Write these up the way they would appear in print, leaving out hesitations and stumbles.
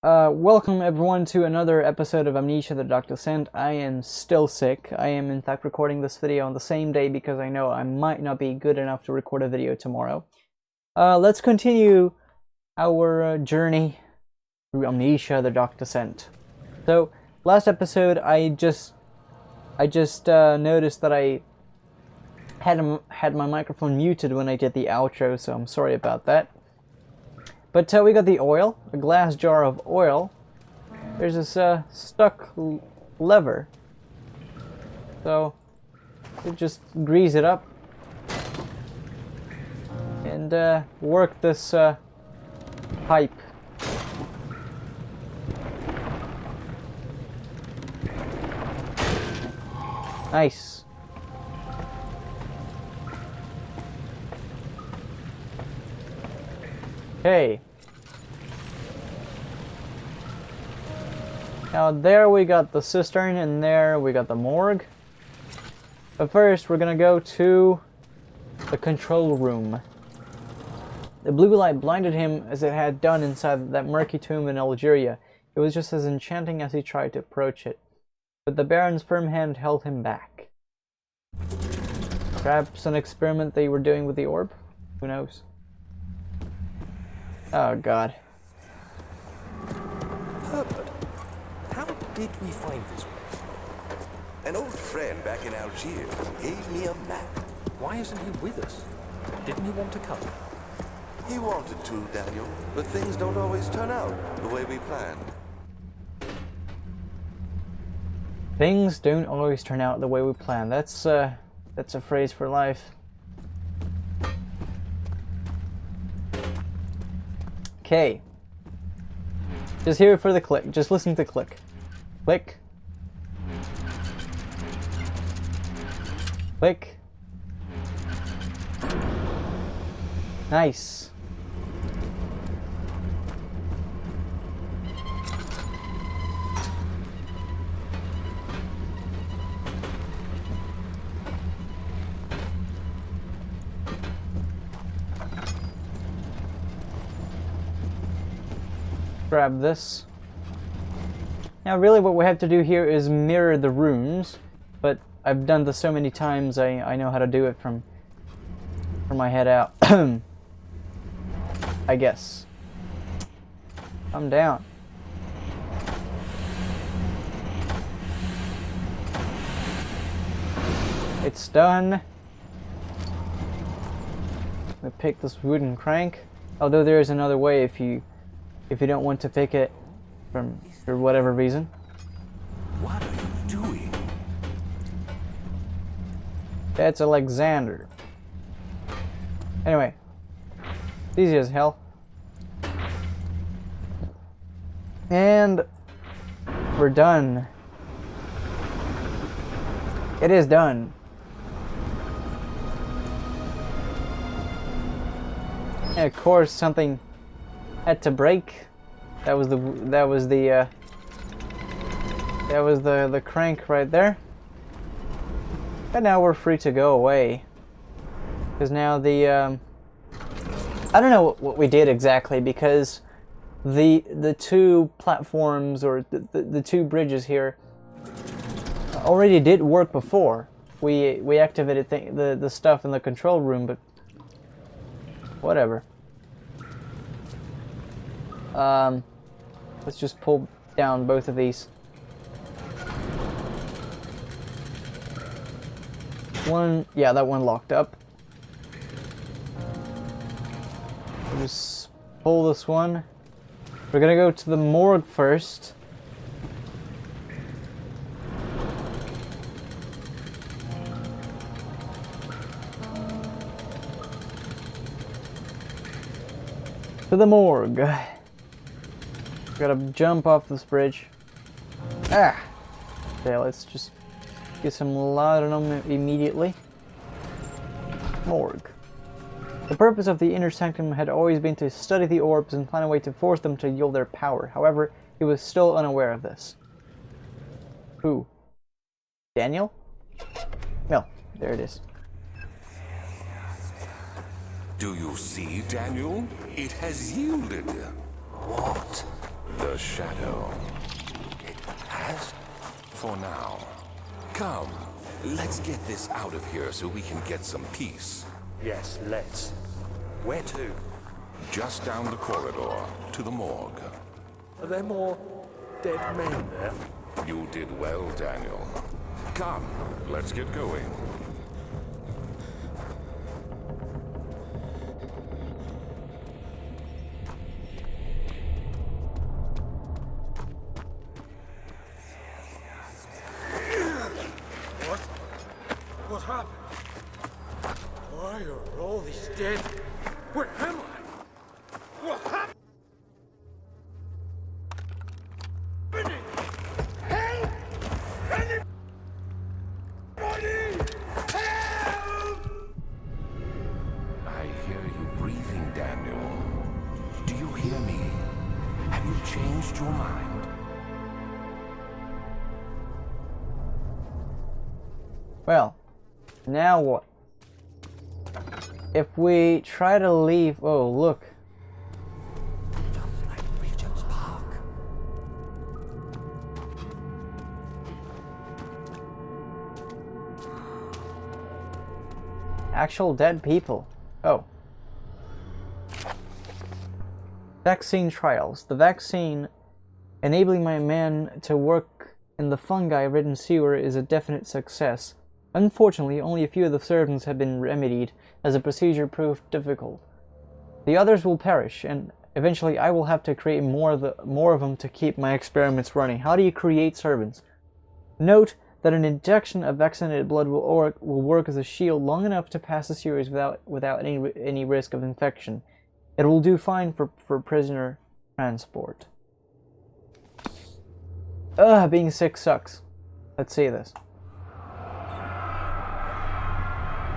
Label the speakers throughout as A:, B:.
A: Welcome everyone to another episode of Amnesia, the Dark Descent. I am still sick. I am in fact recording this video on the same day because I know I might not be good enough to record a video tomorrow. Let's continue our journey through Amnesia, the Dark Descent. So, last episode I just noticed that I had my microphone muted when I did the outro, so I'm sorry about that. But we got the oil, a glass jar of oil. There's this stuck lever. So, you just grease it up and work this pipe. Nice. Okay. Now there we got the cistern, and there we got the morgue. But first we're gonna go to the control room. The blue light blinded him as it had done inside that murky tomb in Algeria. It was just as enchanting as he tried to approach it. But the Baron's firm hand held him back. Perhaps an experiment they were doing with the orb? Who knows? Oh god.
B: Herbert, how did we find this place?
C: An old friend back in Algiers gave me a map.
B: Why isn't he with us? Didn't he want to come?
C: He wanted to, Daniel, but things don't always turn out the way we planned.
A: Things don't always turn out the way we plan. That's a phrase for life. Okay. Just hear it for the click. Just listen to the click. Click. Click. Nice. Grab this. Now really what we have to do here is mirror the rooms, but I've done this so many times I know how to do it from my head out. I guess. I'm down. It's done. We pick this wooden crank, although there is another way if you don't want to pick it for whatever reason.
C: What are you doing?
A: That's Alexander. Anyway, it's easy as hell. And we're done. It is done. And of course something had to break. That was the crank right there. But now we're free to go away. Because now the I don't know what we did exactly, because the two platforms, or the two bridges here already did work before. We activated the stuff in the control room, but whatever. Let's just pull down both of these. One, yeah, that one locked up. We'll just pull this one. We're gonna go to the morgue first. To the morgue. Gotta jump off this bridge. Ah! Okay, let's just get some laudanum immediately. Morgue. The purpose of the inner sanctum had always been to study the orbs and plan a way to force them to yield their power. However, he was still unaware of this. Who? Daniel? No, there it is.
C: Do you see, Daniel? It has yielded.
B: What?
D: The shadow.
C: It has?
D: For now. Come, let's get this out of here so we can get some peace.
B: Yes, let's. Where to?
D: Just down the corridor to the morgue.
B: Are there more dead men there?
D: You did well, Daniel. Come, let's get going.
B: What happened? Why are all these dead? Where am I? What happened? Help! Anybody! Help!
D: I hear you breathing, Daniel. Do you hear me? Have you changed your mind?
A: Well, now what? If we try to leave... Oh, look.
B: Just like Regent's Park.
A: Actual dead people. Oh. Vaccine trials. The vaccine enabling my man to work in the fungi-ridden sewer is a definite success. Unfortunately, only a few of the servants have been remedied, as the procedure proved difficult. The others will perish, and eventually I will have to create more of them to keep my experiments running. How do you create servants? Note that an injection of vaccinated blood will work as a shield long enough to pass the series without any risk of infection. It will do fine for prisoner transport. Ugh, being sick sucks. Let's see this.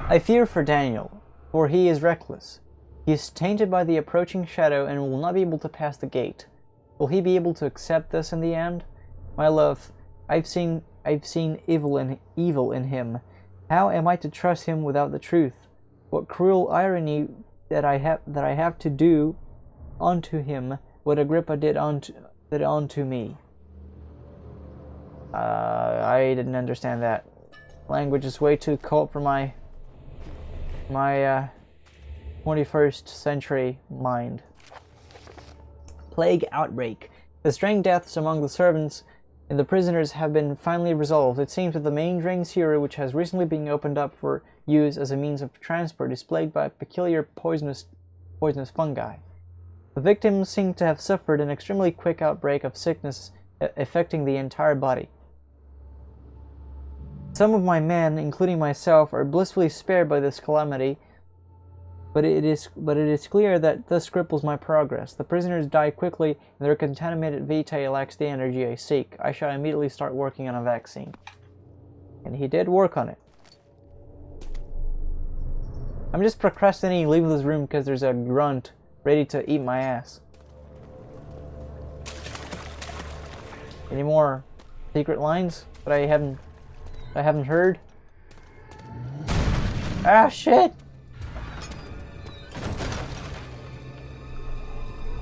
A: I fear for Daniel, for he is reckless. He is tainted by the approaching shadow and will not be able to pass the gate. Will he be able to accept this in the end? My love, I've seen evil in him. How am I to trust him without the truth? What cruel irony that I have to do unto him what Agrippa did unto me. I didn't understand that. Language is way too cold for my 21st century mind. Plague outbreak. The strange deaths among the servants and the prisoners have been finally resolved. It seems that the main drain sewer, which has recently been opened up for use as a means of transport, is plagued by a peculiar poisonous fungi. The victims seem to have suffered an extremely quick outbreak of sickness affecting the entire body. Some of my men, including myself, are blissfully spared by this calamity, but it is clear that this cripples my progress. The prisoners die quickly, and their contaminated vitae lacks the energy I seek. I shall immediately start working on a vaccine. And he did work on it. I'm just procrastinating leaving this room because there's a grunt ready to eat my ass. Any more secret lines that I haven't heard? Ah, shit!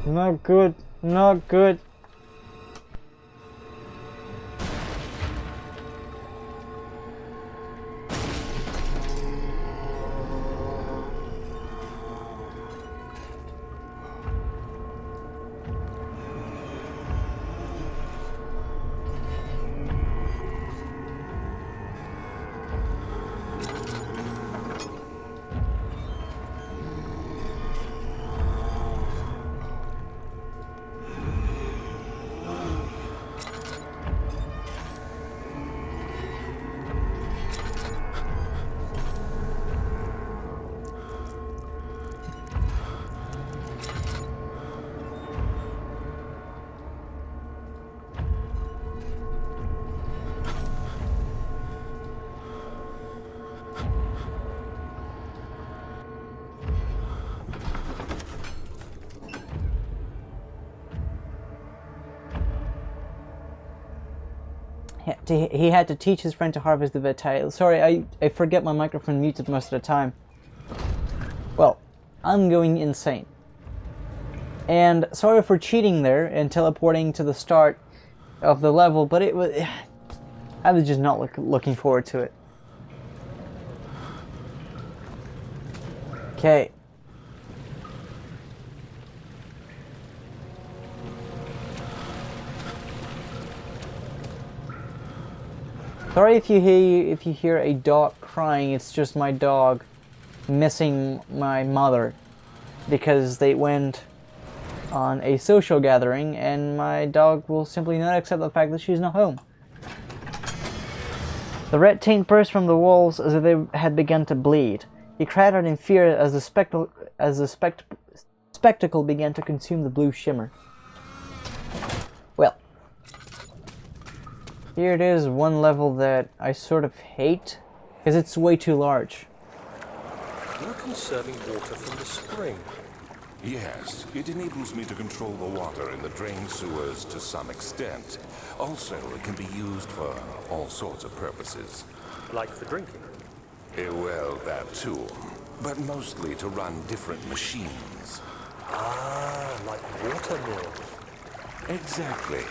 A: Not good. Not good. He had to teach his friend to harvest the vitae. Sorry, I forget my microphone muted most of the time. Well, I'm going insane. And sorry for cheating there and teleporting to the start of the level, but it was... I was just not looking forward to it. Okay. Sorry if you hear a dog crying. It's just my dog missing my mother because they went on a social gathering and my dog will simply not accept the fact that she's not home. The red taint burst from the walls as if they had begun to bleed. He cried out in fear as the spectacle began to consume the blue shimmer. Well, here it is, one level that I sort of hate, because it's way too large.
E: You're conserving water from the spring.
D: Yes, it enables me to control the water in the drain sewers to some extent. Also, it can be used for all sorts of purposes.
E: Like for drinking.
D: Well, that too. But mostly to run different machines.
E: Ah, like water mills.
D: Exactly.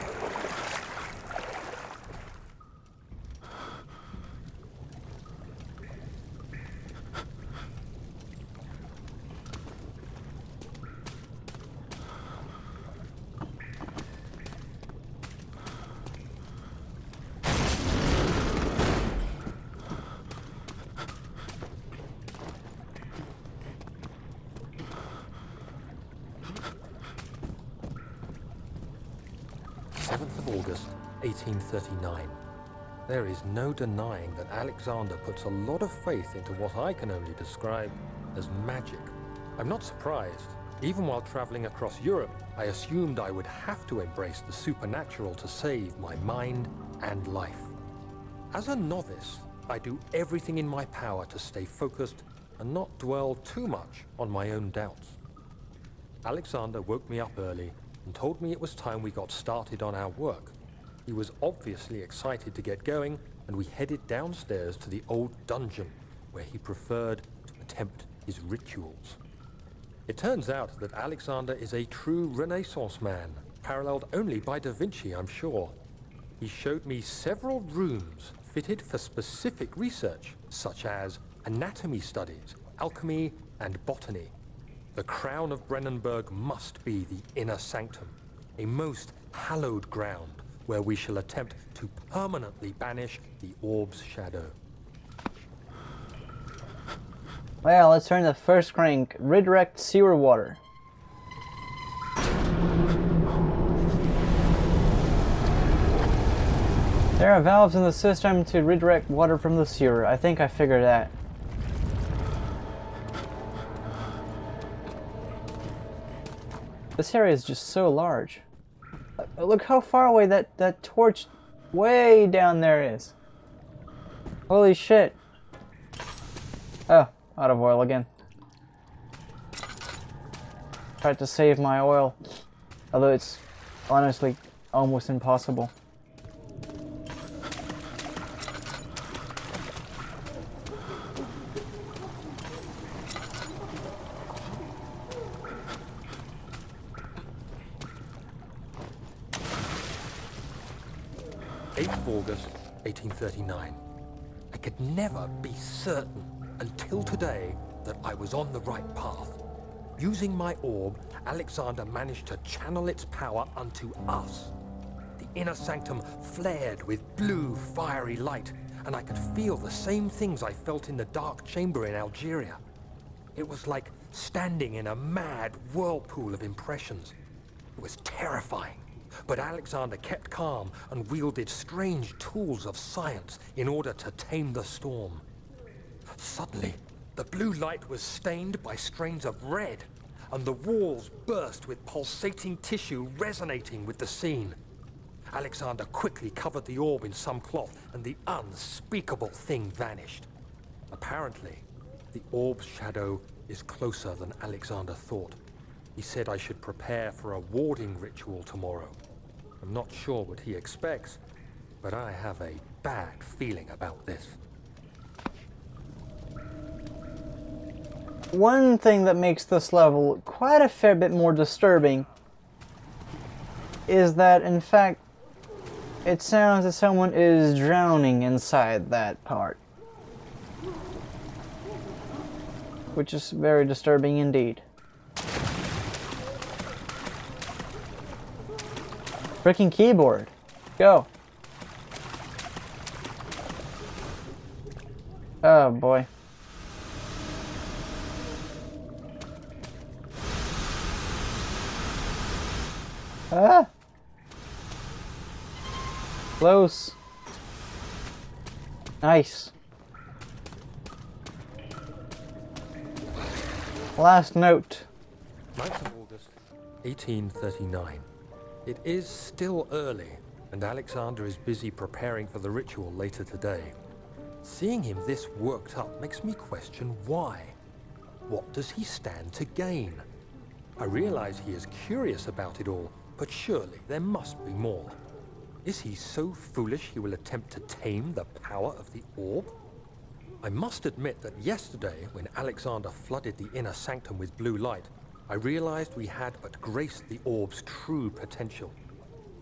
E: August 1839. There is no denying that Alexander puts a lot of faith into what I can only describe as magic. I'm not surprised. Even while traveling across Europe, I assumed I would have to embrace the supernatural to save my mind and life. As a novice, I do everything in my power to stay focused and not dwell too much on my own doubts. Alexander woke me up early and told me it was time we got started on our work. He was obviously excited to get going, and we headed downstairs to the old dungeon, where he preferred to attempt his rituals. It turns out that Alexander is a true Renaissance man, paralleled only by Da Vinci, I'm sure. He showed me several rooms fitted for specific research, such as anatomy studies, alchemy, and botany. The crown of Brennenburg must be the inner sanctum, a most hallowed ground where we shall attempt to permanently banish the orb's shadow.
A: Well, let's turn the first crank. Redirect sewer water. There are valves in the system to redirect water from the sewer. I think I figured that. This area is just so large. Look how far away that torch way down there is. Holy shit. Oh, out of oil again. Tried to save my oil, although it's honestly almost impossible.
E: August 1839. I could never be certain until today that I was on the right path. Using my orb, Alexander managed to channel its power unto us. The inner sanctum flared with blue, fiery light, and I could feel the same things I felt in the dark chamber in Algeria. It was like standing in a mad whirlpool of impressions. It was terrifying. But Alexander kept calm and wielded strange tools of science in order to tame the storm. Suddenly, the blue light was stained by strains of red, and the walls burst with pulsating tissue resonating with the scene. Alexander quickly covered the orb in some cloth, and the unspeakable thing vanished. Apparently, the orb's shadow is closer than Alexander thought. He said I should prepare for a warding ritual tomorrow. I'm not sure what he expects, but I have a bad feeling about this.
A: one thing that makes this level quite a fair bit more disturbing is that, in fact, it sounds as someone is drowning inside that part. Which is very disturbing indeed. Freaking keyboard. Go. Oh boy. Ah! Close. Nice. Last note.
E: 9th of August, 1839. It is still early, and Alexander is busy preparing for the ritual later today. Seeing him this worked up makes me question why. What does he stand to gain? I realize he is curious about it all, but surely there must be more. Is he so foolish he will attempt to tame the power of the orb? I must admit that yesterday, when Alexander flooded the inner sanctum with blue light, I realized we had but graced the orb's true potential.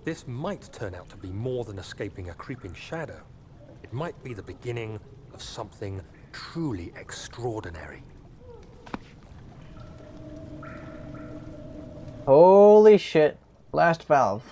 E: This might turn out to be more than escaping a creeping shadow. It might be the beginning of something truly extraordinary.
A: Holy shit. Last valve.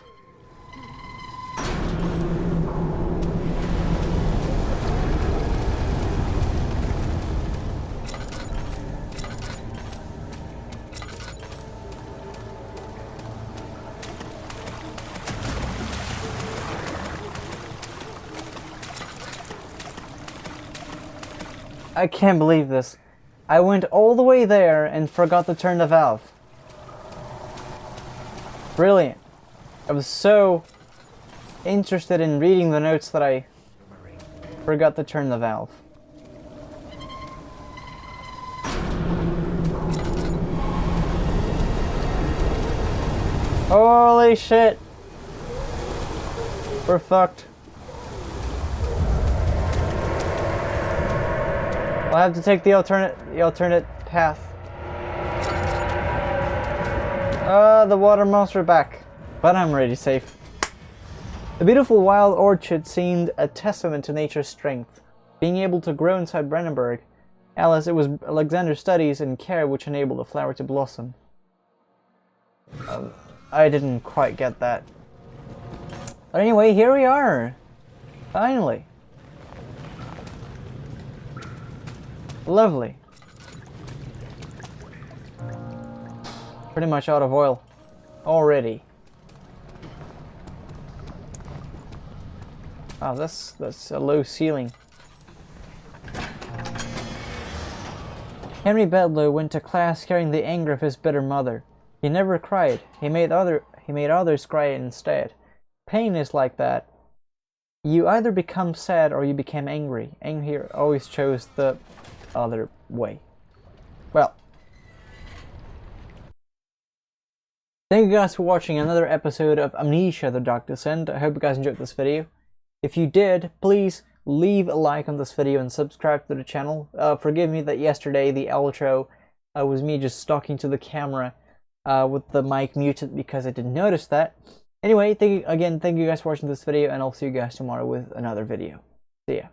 A: I can't believe this. I went all the way there and forgot to turn the valve. Brilliant. I was so interested in reading the notes that I forgot to turn the valve. Holy shit. We're fucked. I'll have to take the alternate path. The water monster back, but I'm already safe. The beautiful wild orchid seemed a testament to nature's strength. Being able to grow inside Brandenburg, Alice, it was Alexander's studies and care which enabled the flower to blossom. I didn't quite get that. But anyway, here we are. Finally. Lovely. Pretty much out of oil already. Oh, that's a low ceiling. Henry Bedloe went to class carrying the anger of his bitter mother. He never cried. He made others cry instead. Pain is like that. You either become sad or you become angry. Angry always chose the other way. Well, thank you guys for watching another episode of Amnesia: The Dark Descent. I hope you guys enjoyed this video. If you did, please leave a like on this video and subscribe to the channel. Forgive me that yesterday the outro was me just talking to the camera with the mic muted because I didn't notice that. Anyway, thank you guys for watching this video, and I'll see you guys tomorrow with another video. See ya.